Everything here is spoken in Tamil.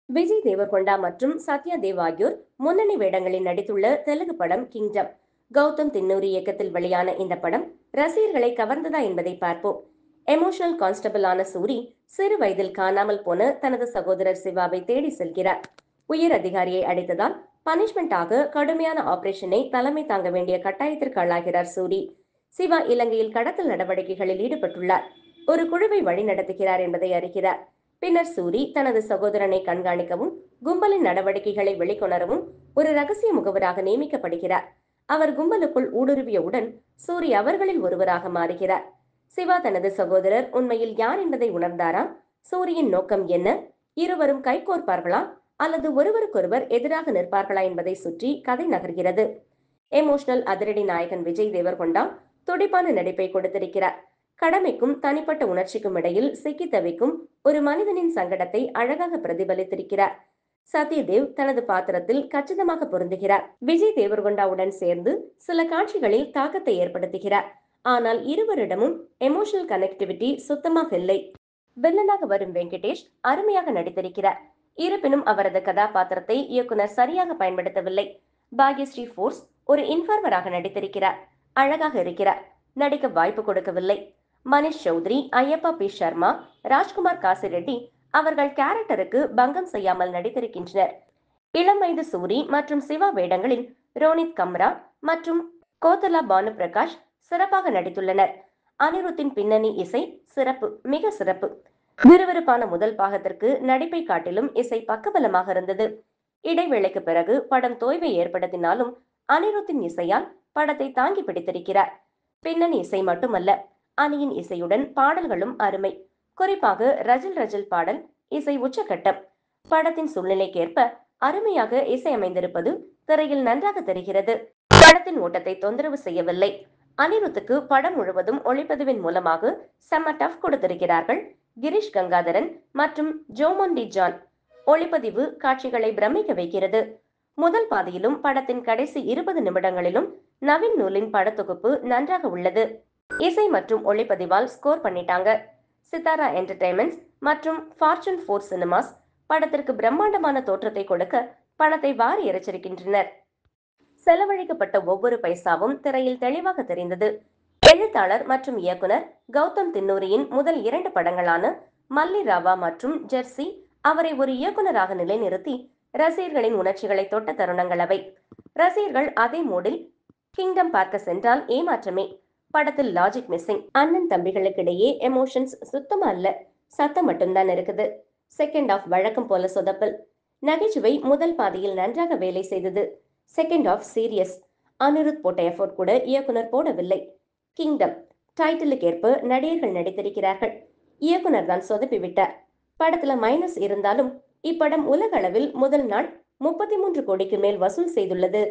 விஜய் தேவர்கொண்டா மற்றும் சத்யா தேவ் ஆகியோர் முன்னணி வேடங்களில் நடித்துள்ள தெலுங்கு படம் கிங்டம். கௌதம் தின்னூரி இயக்கத்தில் வெளியான இந்த படம் ரசிகர்களை கவர்ந்ததா என்பதை பார்ப்போம். எமோஷனல் கான்ஸ்டபிள் ஆன சூரி சிறு வயதில் காணாமல் போன தனது சகோதரர் சிவாவை தேடி செல்கிறார். உயர் அதிகாரியை அடித்ததால் பனிஷ்மெண்டாக கடுமையான ஆபரேஷனை தலைமை தாங்க வேண்டிய கட்டாயத்திற்கு ஆளாகிறார் சூரி. சிவா இலங்கையில் கடத்தல் நடவடிக்கைகளில் ஈடுபட்டுள்ளார். ஒரு குழுவை வழிநடத்துகிறார் என்பதை அறிகிறார். பின்னர் சூரி தனது சகோதரனை கண்காணிக்கவும் கும்பலின் நடவடிக்கைகளை வெளிக்கொணரவும் ஒரு ரகசிய முகவராக நியமிக்கப்படுகிறார். அவர் கும்பலுக்குள் ஊடுருவியவுடன் சூரி அவர்களில் ஒருவராக மாறுகிறார். சிவா தனது சகோதரர் உண்மையில் யார் என்பதை உணர்ந்தாரா? சூரியின் நோக்கம் என்ன? இருவரும் கைகோர்ப்பார்களா அல்லது ஒருவருக்கொருவர் எதிராக நிற்பார்களா என்பதை சுற்றி கதை நகர்கிறது. எமோஷனல் அதிரடி நாயகன் விஜய் தேவர்கொண்டா துடிப்பான நடிப்பை கொடுத்திருக்கிறார். கடமைக்கும் தனிப்பட்ட உணர்ச்சிக்கும் இடையில் சிக்கி தவிக்கும் ஒரு மனிதனின் சங்கடத்தை அழகாக பிரதிபலித்திருக்கிறார். சத்யதேவ் தனது பாத்திரத்தில் கச்சிதமாக பொருந்துகிறார். விஜய் தேவர்கொண்டாவுடன் சேர்ந்து சில காட்சிகளில் தாக்கத்தை ஏற்படுத்துகிறார். ஆனால் இருவரிடமும் எமோஷனல் கனெக்டிவிட்டி சுத்தமாக இல்லை. வில்லனாக வரும் வெங்கடேஷ் அருமையாக நடித்திருக்கிறார். இருப்பினும் அவரது கதாபாத்திரத்தை இயக்குனர் சரியாக பயன்படுத்தவில்லை. பாக்யஸ்ரீ போர்ஸ் ஒரு இன்ஃபார்மராக நடித்திருக்கிறார். அழகாக இருக்கிறார். நடிக்க வாய்ப்பு கொடுக்கவில்லை. மனிஷ் சௌத்ரி, ஐயப்பா பி சர்மா, ராஜ்குமார் காசிரெட்டி அவர்கள் கேரக்டருக்கு பங்கம் செய்யாமல் நடித்திருக்கின்றனர். இளம் வயது சூரி மற்றும் சிவா வேடங்களில் ரோனித் கம்ரா மற்றும் கோதலா பானு பிரகாஷ் சிறப்பாக நடித்துள்ளனர். அனிருத்தின் பின்னணி இசை சிறப்பு, மிக சிறப்பு. விறுவிறுப்பான முதல் பாகத்திற்கு நடிப்பை காட்டிலும் இசை பக்கபலமாக இருந்தது. இடைவேளைக்கு பிறகு படம் தொய்வை ஏற்படுத்தினாலும் அனிருத்தின் இசையால் படத்தை தாங்கி பிடித்திருக்கிறார். பின்னணி இசை மட்டுமல்ல, அணியின் இசையுடன் பாடல்களும் அருமை. குறிப்பாக ரஜில் ரஜில் பாடல் இசை உச்சகட்டம். படத்தின் சூழ்நிலைக்கேற்ப அருமையாக இசை அமைந்திருப்பது திரையில் நன்றாக தெரிகிறது. படத்தின் ஓட்டத்தை தொந்தரவு செய்யவில்லை. அனிருத்துக்கு படம் முழுவதும் ஒளிப்பதிவின் மூலமாக செம்ம டஃப் கொடுத்திருக்கிறார்கள் கிரீஷ் கங்காதரன் மற்றும் ஜோமோன் ஜான். ஒளிப்பதிவு காட்சிகளை பிரமிக்க வைக்கிறது. முதல் பாதியிலும் படத்தின் கடைசி 20 நிமிடங்களிலும் நவீன் நூலின் படத்தொகுப்பு நன்றாக உள்ளது. இசை மற்றும் ஒளிப்பதிவால் ஸ்கோர் பண்ணிட்டாங்க. சித்தாரா என்டர்டைன்மெண்ட்ஸ் மற்றும் ஃபார்ச்சூன் 4 சினிமாஸ் படத்திற்கு பிரம்மாண்டமான தோற்றத்தை கொடுக்க பணத்தை வாரி இறைச்சிருக்கின்றனர். செலவழிக்கப்பட்ட ஒவ்வொரு பைசாவும் திரையில் தெளிவாக தெரிந்தது. எழுத்தாளர் மற்றும் இயக்குனர் கௌதம் தின்னூரியின் முதல் 2 படங்களான மல்லி ராவா மற்றும் ஜெர்சி அவரை ஒரு இயக்குனராக நிலைநிறுத்தி ரசிகர்களின் உணர்ச்சிகளை தொட்ட தருணங்கள் அவை. ரசிகர்கள் அதே மூடில் கிங்டம் பார்க்க சென்றால் ஏமாற்றமே. படத்தில் லாஜிக் மிஸ்ஸிங். அண்ணன் தம்பிகளுக்கிடையே எமோஷன்ஸ் சுத்தமா இல்ல, சத்தம் மட்டும்தான் இருக்குது. செகண்ட் ஆஃப் வழக்கம் போல சொதப்பல். நகைச்சுவை முதல் பாதியில் நன்றாக வேலை செய்தது. Second half serious. அனிருத் போட்ட எஃபோர்ட் கூட இயக்குனர் போடவில்லை. கிங்டம் டைட்டிலுக்கு ஏற்ப நடிகர்கள் நடித்திருக்கிறார்கள். இயக்குனர் தான் சொதப்பி விட்டார். படத்துல மைனஸ் இருந்தாலும் இப்படம் உலக அளவில் முதல் நாள் 33 கோடிக்கு மேல் வசூல் செய்துள்ளது.